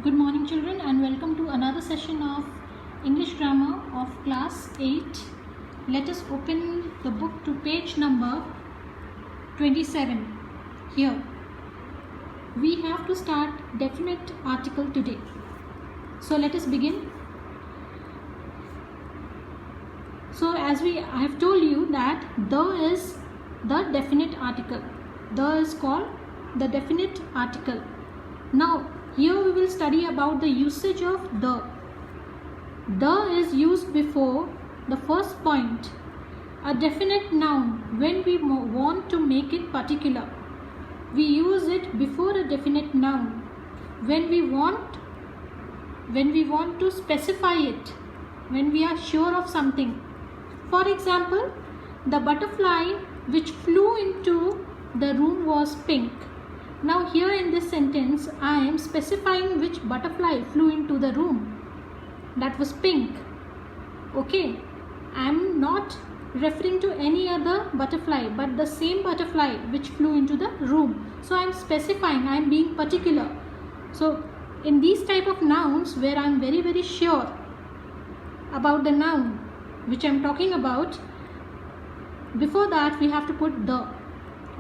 Good morning children and welcome to another session of English grammar of class 8. Let us open the book to page number 27. Here we have to start definite article today. So let us begin. So as I have told you that the is the definite article. The is called the definite article. Now here we will study about the usage of the. The is used before the first point, a definite noun, when we want to make it particular. We use it before a definite noun when we want to specify it, when we are sure of something. For example, the butterfly which flew into the room was pink. Now here in this sentence, I am specifying which butterfly flew into the room. That was pink. Okay, I am not referring to any other butterfly, but the same butterfly which flew into the room. So I am specifying, I am being particular. So in these type of nouns where I am very sure about the noun which I am talking about, before that we have to put the.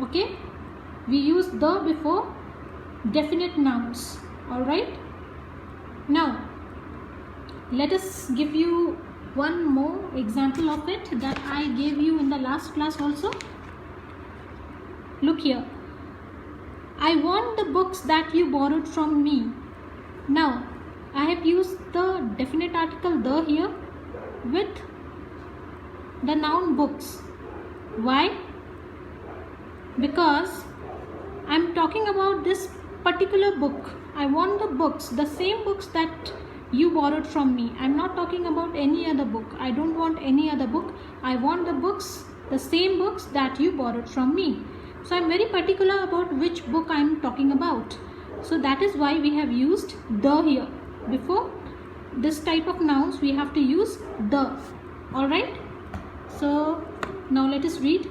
Okay, we use the before definite nouns. Alright, now let us give you one more example of it that I gave you in the last class also. Look here, I want the books that you borrowed from me. Now I have used the definite article the here with the noun books. Why? Because I am talking about this particular book. I want the books, the same books that you borrowed from me. I am not talking about any other book. I don't want any other book. I want the books, the same books that you borrowed from me. So I am very particular about which book I am talking about. So that is why we have used the here. Before this type of nouns we have to use the. Alright. So now let us read.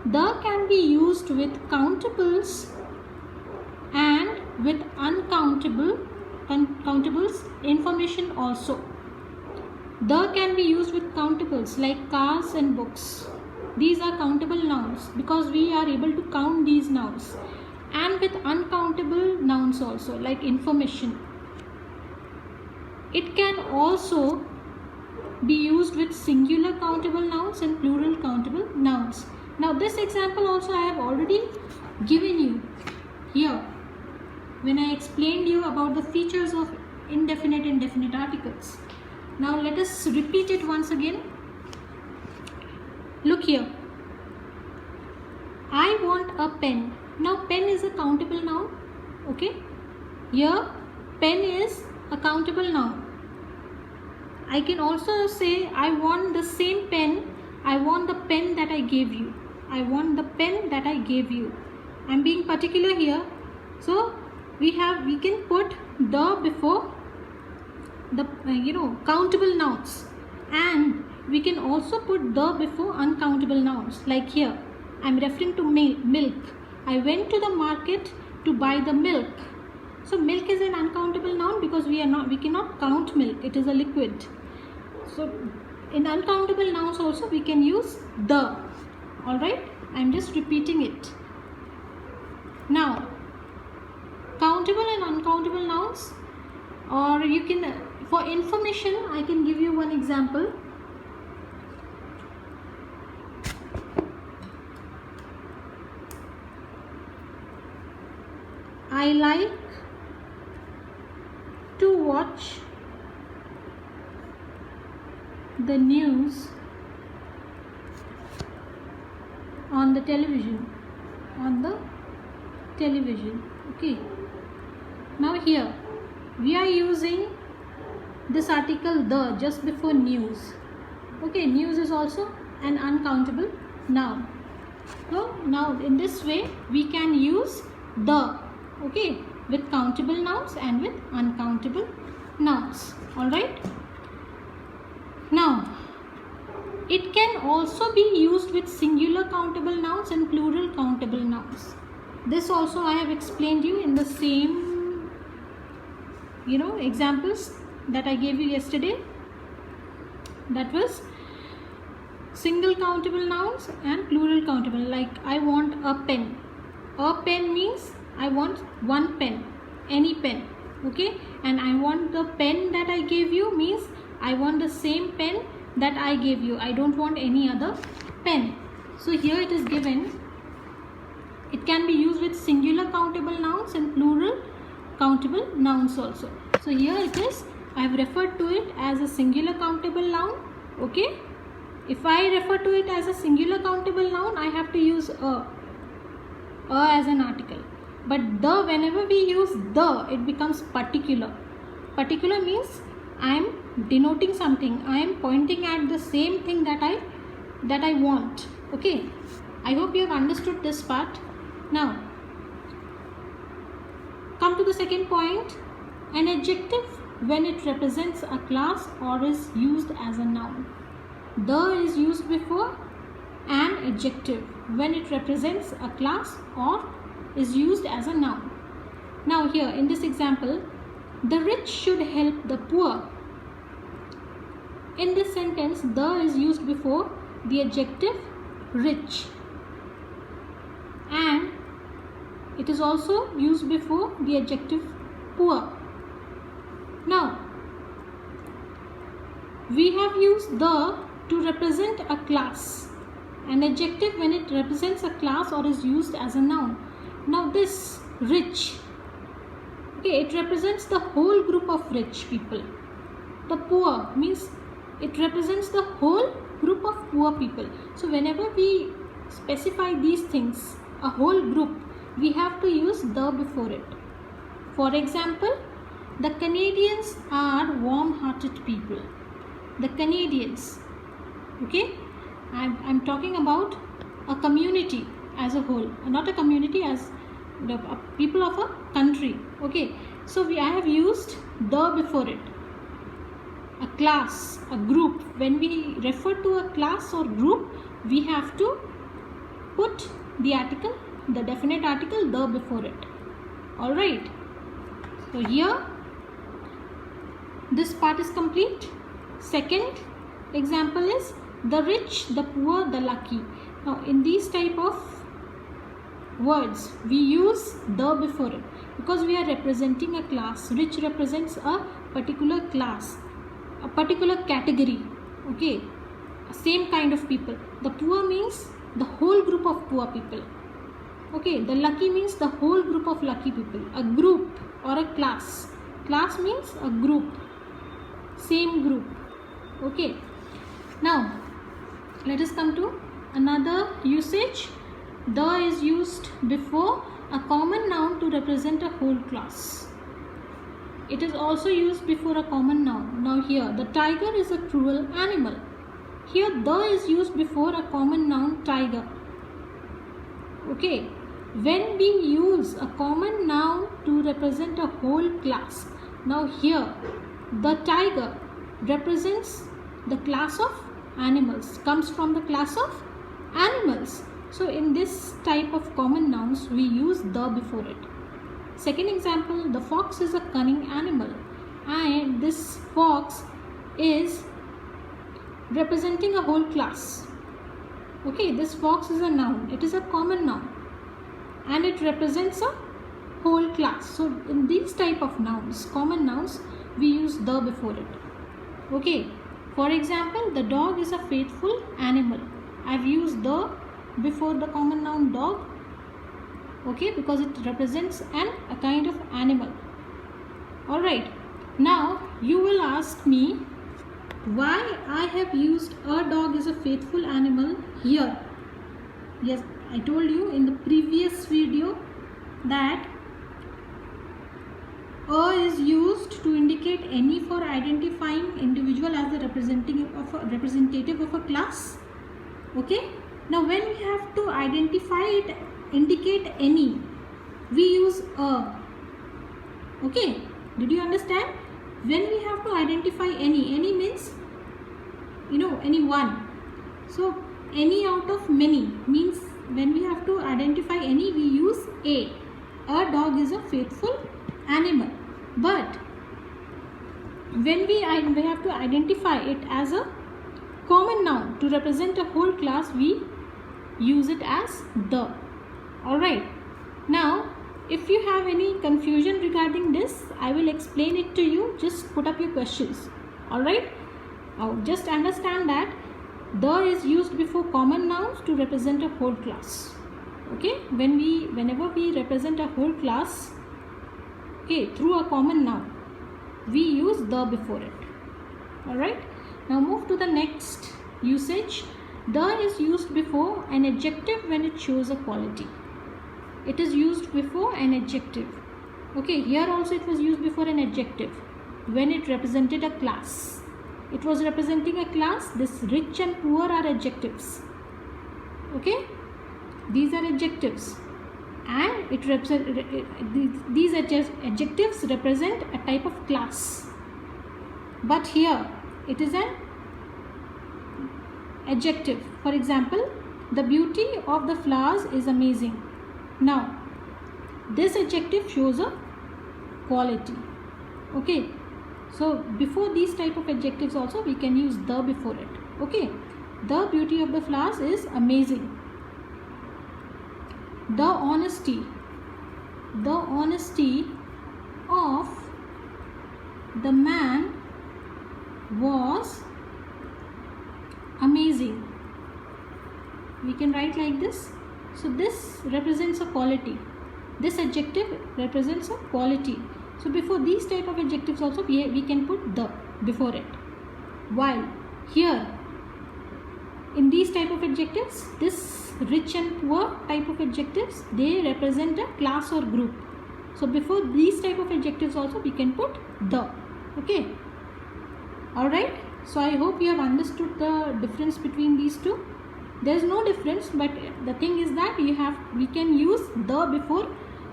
The can be used with countables and with uncountables information also. The can be used with countables like cars and books. These are countable nouns because we are able to count these nouns, and with uncountable nouns also like information. It can also be used with singular countable nouns and plural countable nouns. Now this example also I have already given you here when I explained you about the features of indefinite and definite articles. Now let us repeat it once again. Look here, I want a pen. Now pen is a countable noun. Okay, here pen is a countable noun. I can also say I want the same pen. I want the pen that I gave you. I want the pen that I gave you. I am being particular here. So we can put the before the countable nouns, and we can also put the before uncountable nouns. Like here I am referring to milk. I went to the market to buy the milk. So milk is an uncountable noun because we cannot count milk. It is a liquid. So in uncountable nouns also we can use the. Alright, I am just repeating it. Now countable and uncountable nouns, or you can, for information I can give you one example. I like to watch the news on the television. Okay, now here we are using this article the just before news. Okay, news is also an uncountable noun. So now in this way we can use the, okay, with countable nouns and with uncountable nouns. Alright, now it can also be used with singular countable nouns and plural countable nouns. This also I have explained you in the same examples that I gave you yesterday. That was single countable nouns and plural countable. Like I want a pen. A pen means I want one pen, any pen. Okay, and I want the pen that I gave you means I want the same pen that I gave you. I don't want any other pen. So here it is given. It can be used with singular countable nouns and plural countable nouns also. So here it is. I have referred to it as a singular countable noun. Okay. If I refer to it as a singular countable noun, I have to use a as an article. But the, whenever we use the, it becomes particular. Particular means I am denoting something. I am pointing at the same thing that I want. Okay. I hope you have understood this part. Now, come to the second point. An adjective when it represents a class or is used as a noun. The is used before an adjective when it represents a class or is used as a noun. Now here in this example, the rich should help the poor. In this sentence, the is used before the adjective rich, and it is also used before the adjective poor. Now, we have used the to represent a class. An adjective when it represents a class or is used as a noun. Now this rich, okay, it represents the whole group of rich people. The poor means it represents the whole group of poor people. So whenever we specify these things, a whole group, we have to use the before it. For example, the Canadians are warm-hearted people. The Canadians, okay, I'm talking about a community as a whole, not a community as the people of a country. Okay, so I have used the before it. A class, a group, when we refer to a class or group, we have to put the article, the definite article, the before it. Alright, so here this part is complete. Second example is the rich, the poor, the lucky. Now in these type of words, we use the before it because we are representing a class. Rich represents a particular class, a particular category. Okay, same kind of people. The poor means the whole group of poor people. Okay, the lucky means the whole group of lucky people. A group or a class. Class means a group, same group. Okay, now let us come to another usage. The is used before a common noun to represent a whole class. It is also used before a common noun. Now here, the tiger is a cruel animal. Here the is used before a common noun, tiger. Okay, when we use a common noun to represent a whole class. Now here, the tiger represents the class of animals, comes from the class of animals. So in this type of common nouns, we use the before it. Second example, the fox is a cunning animal, and this fox is representing a whole class. Okay, this fox is a noun. It is a common noun and it represents a whole class. So in these type of nouns, common nouns, we use the before it. Okay, for example, the dog is a faithful animal. I've used the before the common noun dog. Okay, because it represents a kind of animal. Alright, now you will ask me why I have used a dog is a faithful animal here. Yes, I told you in the previous video that a is used to indicate any for identifying individual as the representative of a class. Okay, now when we have to identify it, indicate any, we use a. Okay, did you understand? When we have to identify any means, any one. So any out of many means when we have to identify any, we use a. A dog is a faithful animal. But when we have to identify it as a common noun to represent a whole class, we use it as the. Alright, now if you have any confusion regarding this, I will explain it to you. Just put up your questions. Alright, now just understand that the is used before common nouns to represent a whole class. Okay, whenever we represent a whole class, okay, through a common noun, we use the before it. Alright, now move to the next usage. The is used before an adjective when it shows a quality. It is used before an adjective. Okay, here also it was used before an adjective when it represented a class. It was representing a class. This rich and poor are adjectives. Okay, these are adjectives, and these adjectives represent a type of class. But here it is an adjective. For example, the beauty of the flowers is amazing. Now this adjective shows a quality. Okay, so before these type of adjectives also we can use the before it. Okay, the beauty of the flowers is amazing. The honesty of the man was amazing. We can write like this. So this represents a quality. This adjective represents a quality. So before these type of adjectives also we can put the before it. While here in these type of adjectives, this rich and poor type of adjectives, they represent a class or group. So before these type of adjectives also we can put the. Okay, alright, so I hope you have understood the difference between these two. There is no difference, but the thing is that we can use the before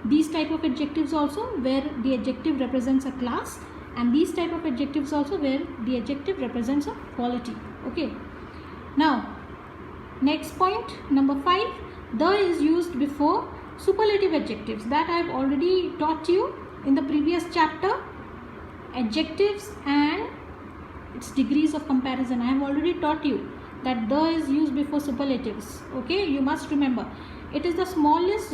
these type of adjectives also where the adjective represents a class, and these type of adjectives also where the adjective represents a quality. Okay, now next point, number 5, the is used before superlative adjectives. That I have already taught you in the previous chapter. Adjectives and its degrees of comparison. I have already taught you that the is used before superlatives. Okay, you must remember, it is the smallest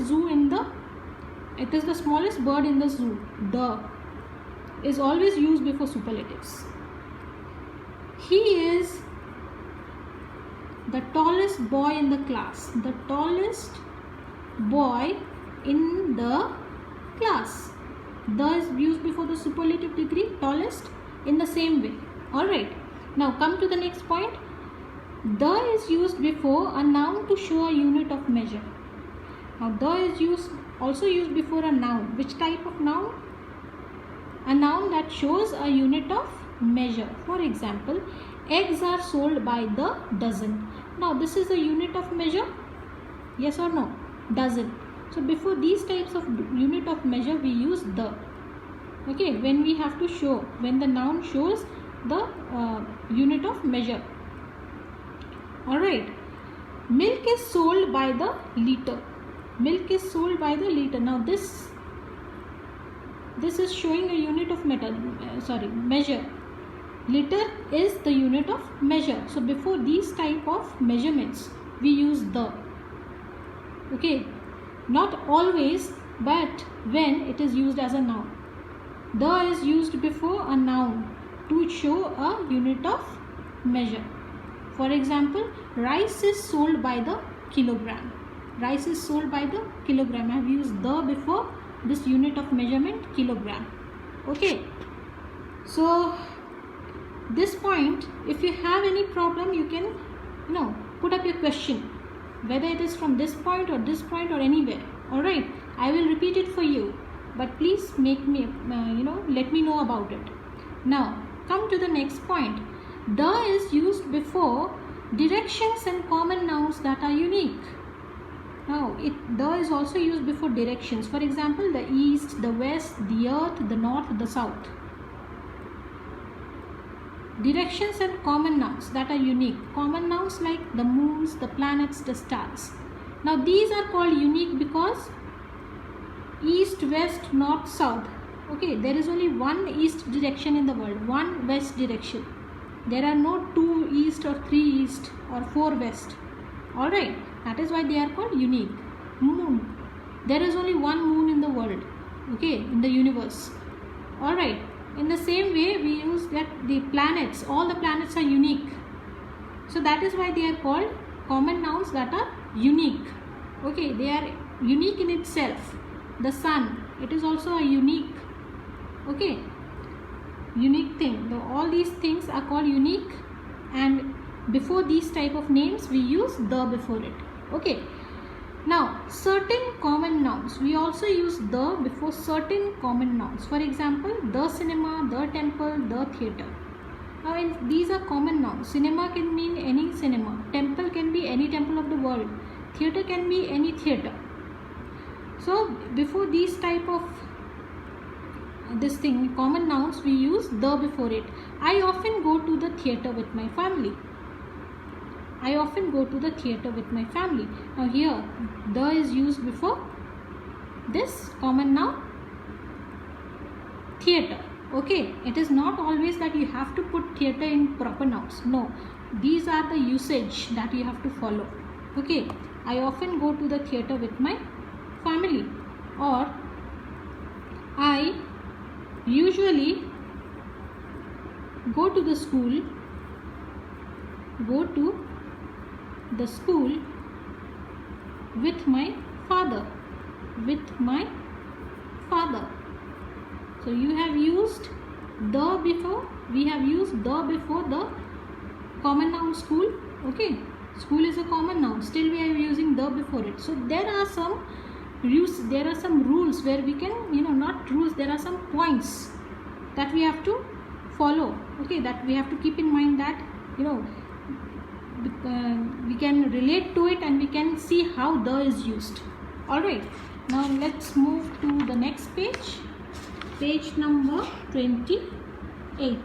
bird in the zoo. The is always used before superlatives. He is the tallest boy in the class. The tallest boy in the class. The is used before the superlative degree, tallest, in the same way. Alright, now come to the next point. The is used before a noun to show a unit of measure. Now the is also used before a noun. Which type of noun? A noun that shows a unit of measure. For example, eggs are sold by the dozen. Now this is a unit of measure, yes or no? Dozen. So before these types of unit of measure we use the. Okay, when we have to show, when the noun shows the unit of measure. Alright, milk is sold by the liter. Milk is sold by the liter. Now this is showing a unit of measure. Liter is the unit of measure. So before these type of measurements we use the. Okay, not always, but when it is used as a noun. The is used before a noun to show a unit of measure. For example, rice is sold by the kilogram. Rice is sold by the kilogram. I have used the before this unit of measurement, kilogram. Okay, so this point, if you have any problem, you can put up your question, whether it is from this point or anywhere. Alright, I will repeat it for you, but please make me let me know about it. Now come to the next point. The is used before directions and common nouns that are unique. Now the is also used before directions. For example, the east, the west, the earth, the north, the south. Directions and common nouns that are unique. Common nouns like the moons, the planets, the stars. Now these are called unique because east, west, north, south, Okay, there is only one east direction in the world, one west direction. There are no 2 east or 3 east or 4 west. Alright, that is why they are called unique. Moon. There is only one moon in the world, okay, in the universe. Alright, in the same way we use that the planets, all the planets are unique. So that is why they are called common nouns that are unique. Okay, they are unique in itself. The sun, it is also a unique, okay, unique thing. All these things are called unique, and before these type of names we use the before it. Okay, now certain common nouns, we also use the before certain common nouns. For example, the cinema, the temple, the theatre. Now these are common nouns. Cinema can mean any cinema, temple can be any temple of the world, theatre can be any theatre. So before these type of common nouns, we use the before it. I often go to the theatre with my family. I often go to the theatre with my family. Now here the is used before this common noun theatre. Okay, it is not always that you have to put theatre in proper nouns. No, these are the usage that you have to follow. Okay, I often go to the theatre with my family, or I usually go to the school with my father. So you have used the before, we have used the before the common noun school. Okay, school is a common noun, still we are using the before it. So there are some rules where we can, not rules, there are some points that we have to follow. Okay, that we have to keep in mind, that we can relate to it and we can see how the is used. Alright, now let's move to the next page, page number 28.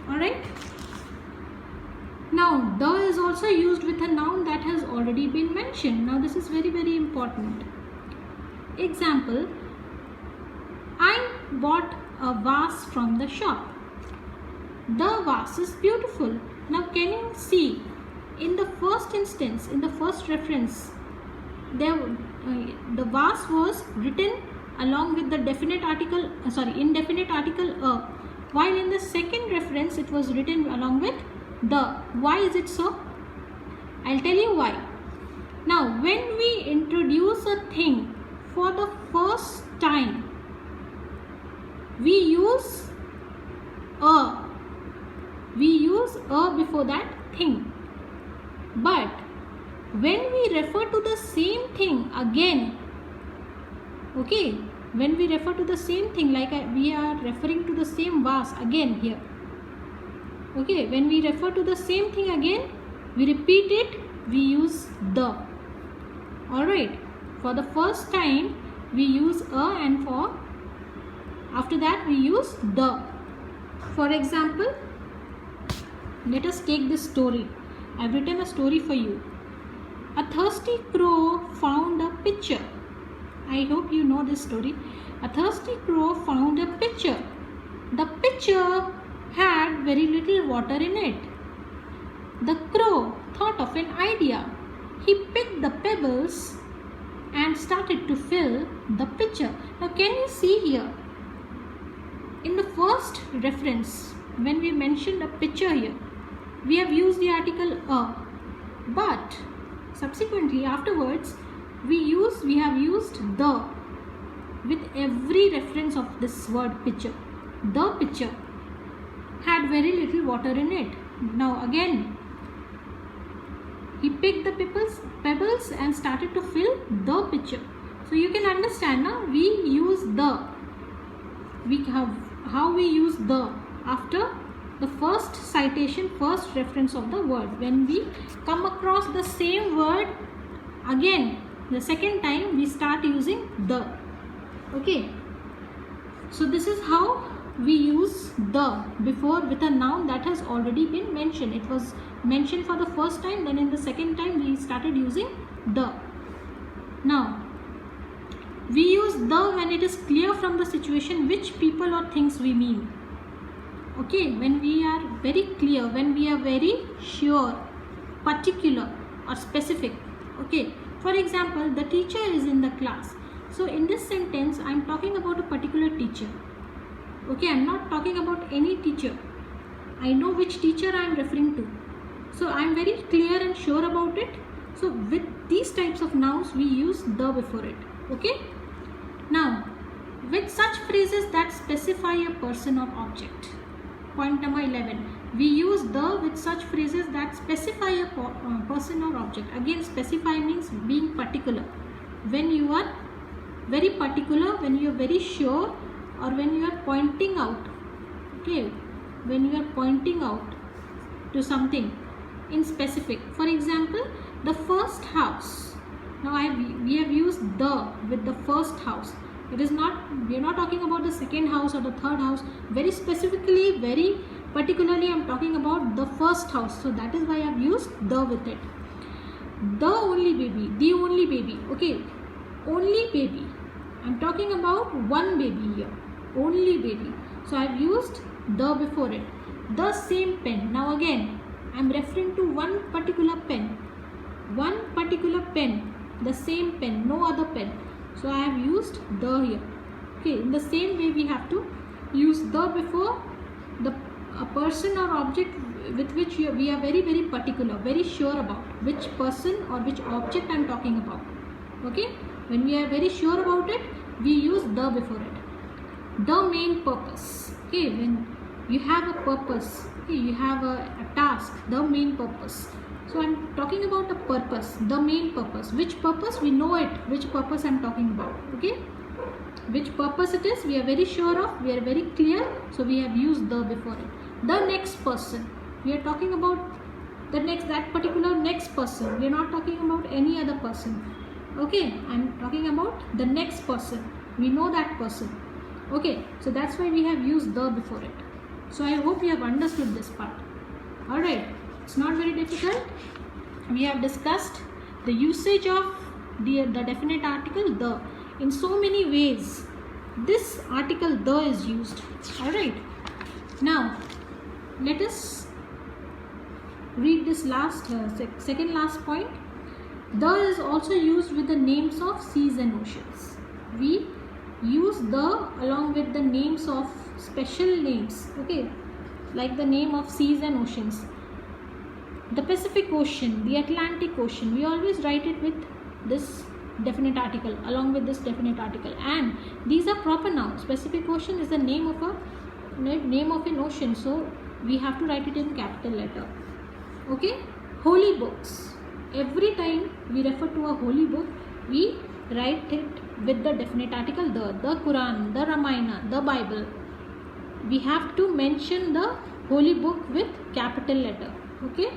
Alright, now the is also used with a noun that has already been mentioned. Now this is very, very important. Example, I bought a vase from the shop. The vase is beautiful. Now can you see, in the first instance, in the first reference, the vase was written along with the indefinite article a, while in the second reference it was written along with the. Why is it so? I'll tell you why. Now when we introduce a thing for the first time, we use a before that thing. But when we refer to the same thing again, okay, when we refer to the same thing, like we are referring to the same vase again here. Okay, when we refer to the same thing again, we repeat it, we use the. Alright, for the first time we use a, and after that we use the. For example, let us take this story. I have written a story for you. A thirsty crow found a pitcher. I hope you know this story. A thirsty crow found a pitcher. The pitcher had very little water in it. The crow thought of an idea. He picked the pebbles and started to fill the pitcher. Now can you see here, in the first reference, when we mentioned a pitcher here, we have used the article a, but subsequently afterwards we have used the with every reference of this word pitcher. The pitcher had very little water in it. Now again, he picked the pebbles and started to fill the pitcher. So you can understand now, we use the. How we use the after the first citation, first reference of the word. When we come across the same word again, the second time we start using the. Okay, so this is how we use the before with a noun that has already been mentioned. It was mentioned for the first time, then in the second time we started using the. Now We use the when it is clear from the situation which people or things we mean. Okay, when we are very clear, when we are very sure, particular or specific. Okay, for example, the teacher is in the class. So in this sentence, I am talking about a particular teacher. Okay, I am not talking about any teacher. I know which teacher I am referring to. So I am very clear and sure about it. So with these types of nouns, we use the before it. Okay. Now, with such phrases that specify a person or object. Point number 11. We use the with such phrases that specify a person or object. Again, specify means being particular. When you are very particular, when you are very sure, or when you are pointing out. Okay, when you are pointing out to something in specific. For example, the first house. Now we have used the with the first house. It is not, we are not talking about the second house or the third house. Very specifically, very particularly, I am talking about the first house. So that is why I have used the with it. The only baby, the only baby. Okay, only baby. I am talking about one baby here. Only baby. So I have used the before it. The same pen. Now again, I am referring to one particular pen. One particular pen. The same pen, no other pen. So I have used the here. Okay, in the same way we have to use the before a person or object with which we are very, very particular, very sure about which person or which object I am talking about. Okay, when we are very sure about it, we use the before it. The main purpose. Okay, when you have a purpose, okay, you have a task, the main purpose. So I am talking about a purpose, the main purpose. Which purpose? We know it, which purpose I am talking about. Okay, which purpose it is, we are very sure of, we are very clear. So we have used the before it. The next person, we are talking about that particular next person. We are not talking about any other person. Okay, I am talking about the next person. We know that person. Okay, so that's why we have used the before it. So I hope you have understood this part. Alright, it's not very difficult. We have discussed the usage of the definite article the in so many ways. This article the is used. Alright, now let us read this second last point. The is also used with the names of seas and oceans. We use the along with the names of special names. Okay, like the name of seas and oceans. The Pacific Ocean, the Atlantic Ocean, we always write it with this definite article, along with this definite article, and these are proper nouns. Pacific Ocean is the name of an ocean, so we have to write it in capital letter. Okay, holy books. Every time we refer to a holy book, we write it with the definite article the Quran, the Ramayana, the Bible. We have to mention the holy book with capital letter. Okay,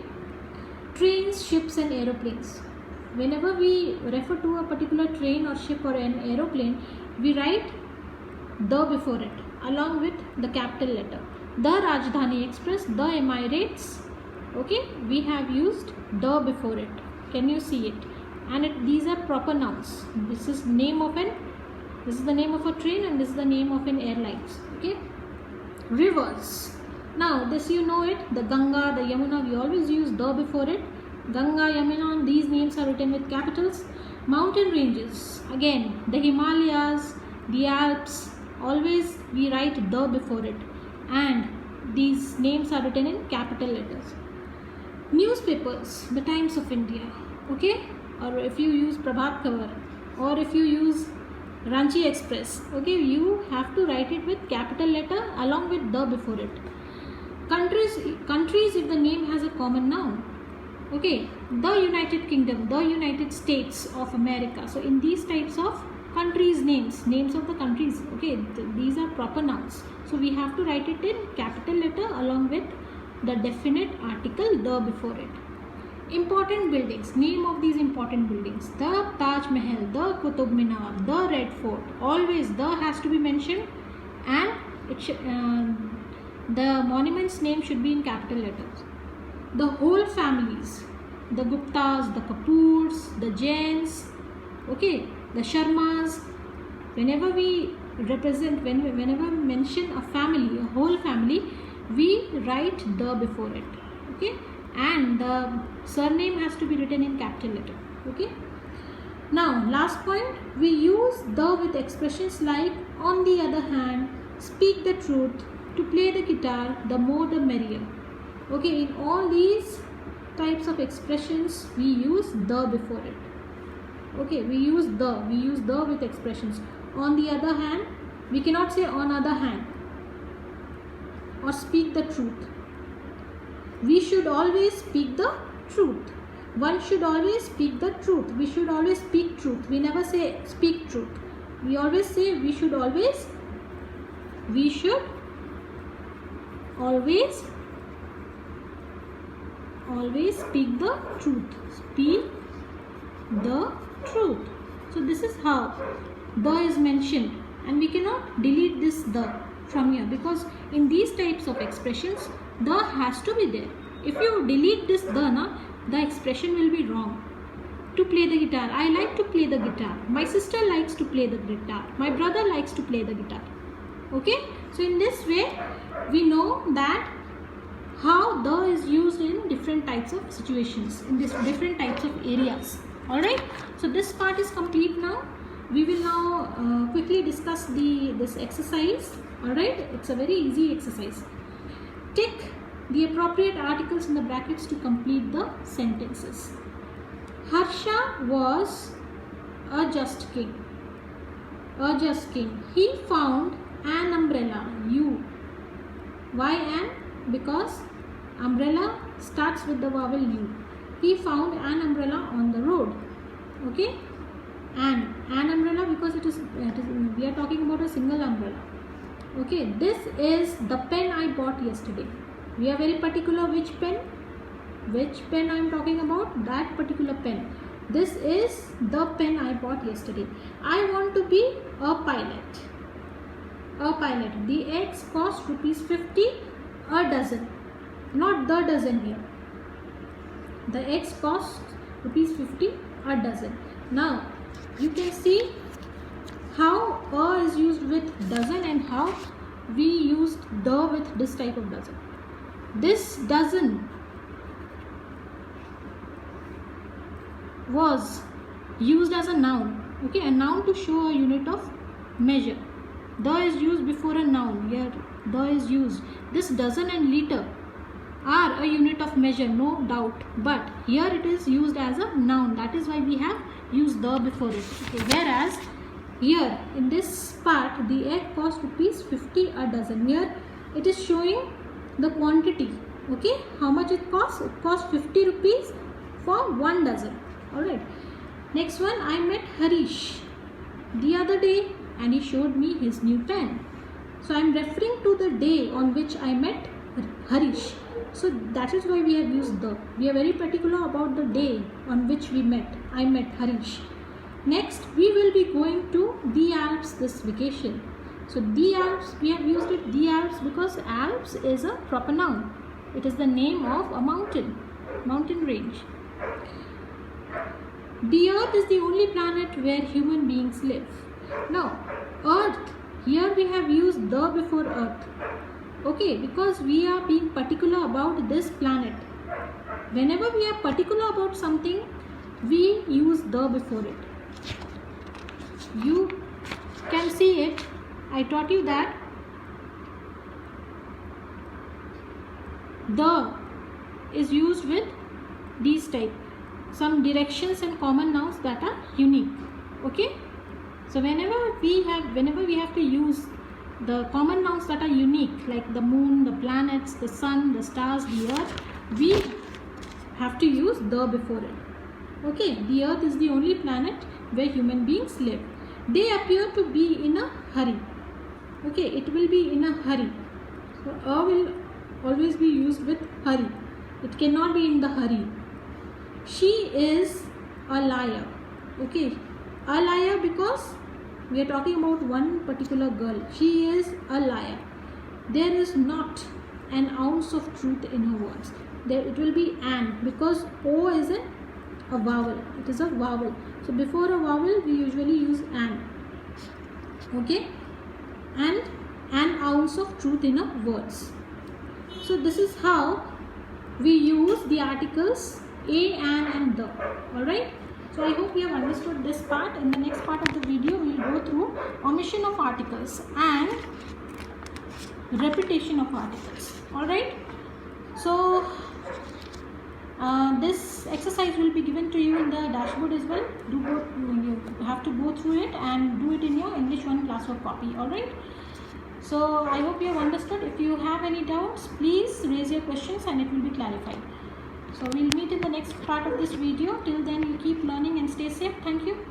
trains, ships and aeroplanes. Whenever we refer to a particular train or ship or an aeroplane, we write the before it along with the capital letter. The Rajdhani Express, the Emirates. Okay, we have used the before it. Can you see it? And these are proper nouns. This is the name of a train, and this is the name of an airlines. Okay, rivers. Now this you know it, the Ganga, the Yamuna, we always use the before it. Ganga, Yamuna, these names are written with capitals. Mountain ranges, again the Himalayas, the Alps, always we write the before it, and these names are written in capital letters. Newspapers, the Times of India. Okay, or if you use Prabhat Khabar, or if you use Ranchi Express, okay, you have to write it with capital letter along with the before it. Countries if the name has a common noun. Okay, the United Kingdom, the United States of America. So in these types of countries names of the countries, okay, these are proper nouns. So we have to write it in capital letter along with the definite article the before it. Important buildings, name of these important buildings. The Taj Mahal, the Qutub Minar, the Red Fort. Always the has to be mentioned, and the monument's name should be in capital letters. The whole families, the Guptas, the Kapoors, the Jains, okay, the Sharmas, Whenever we represent, whenever we mention a family, a whole family, we write the before it. Okay, and the surname has to be written in capital letter. Okay. Now last point, we use the with expressions like on the other hand, speak the truth, to play the guitar, the more the merrier. Okay, in all these types of expressions we use the before it. Okay, we use the with expressions. On the other hand, we cannot say on other hand or speak the truth. We should always speak the truth. One should always speak the truth. We should always speak truth. We never say speak truth. We always say we should always speak the truth. Speak the truth. So this is how the is mentioned, and we cannot delete this the from here, because in these types of expressions the has to be there. If you delete this the expression will be wrong. To play the guitar, I like to play the guitar. My sister likes to play the guitar. My brother likes to play the guitar. Okay, so in this way we know that how the is used in different types of situations, in this different types of areas. Alright, so this part is complete now. We will now quickly discuss this exercise. Alright, it's a very easy exercise. Tick the appropriate articles in the brackets to complete the sentences. Harsha was a just king. A just king. He found an umbrella. U. Why an? Because umbrella starts with the vowel U. He found an umbrella on the road. Okay. An umbrella, because it is we are talking about a single umbrella. Okay. This is the pen I bought yesterday. We are very particular which pen. Which pen I am talking about? That particular pen. This is the pen I bought yesterday. I want to be a pilot. A pilot. The eggs cost ₹50 a dozen. Not the dozen here. The eggs cost ₹50 a dozen. Now you can see how a is used with dozen and how we used the with this type of dozen. This dozen was used as a noun. Okay, a noun to show a unit of measure. The is used before a noun. Here the is used. This dozen and liter are a unit of measure, no doubt, but here it is used as a noun. That is why we have used the before it. Okay, whereas here in this part the egg cost ₹50 a dozen. Here it is showing the quantity. Okay, how much it costs? It costs ₹50 for 1 dozen. Alright, next one, I met Harish the other day and he showed me his new pen. So I am referring to the day on which I met Harish. So that is why we have used the. We are very particular about the day on which we met. I met Harish. Next, we will be going to the Alps this vacation. So the Alps, we have used it the Alps because Alps is a proper noun. It is the name of a mountain range. The Earth is the only planet where human beings live. Now, Earth, here we have used the before Earth. Okay, because we are being particular about this planet. Whenever we are particular about something, we use the before it. You can see it. I taught you that the is used with these type. Some directions and common nouns that are unique. Okay, so whenever we have to use the common nouns that are unique, like the moon, the planets, the sun, the stars, the earth, we have to use the before it. Okay, the earth is the only planet where human beings live. They appear to be in a hurry. Okay, it will be in a hurry. So a will always be used with hurry. It cannot be in the hurry. She is a liar. Okay, a liar because we are talking about one particular girl. She is a liar. There is not an ounce of truth in her words. There it will be an, because O is a vowel. It is a vowel. So before a vowel we usually use an. okay, and an ounce of truth in a words. So this is how we use the articles a, an and the. Alright. So I hope you have understood this part. In the next part of the video we will go through omission of articles and repetition of articles. Alright. So this exercise will be given to you in the dashboard as well. You have to go through it and do it in your English 1 classwork copy. Alright. So I hope you have understood. If you have any doubts, please raise your questions and it will be clarified. So we'll meet in the next part of this video. Till then, you keep learning and stay safe. Thank you.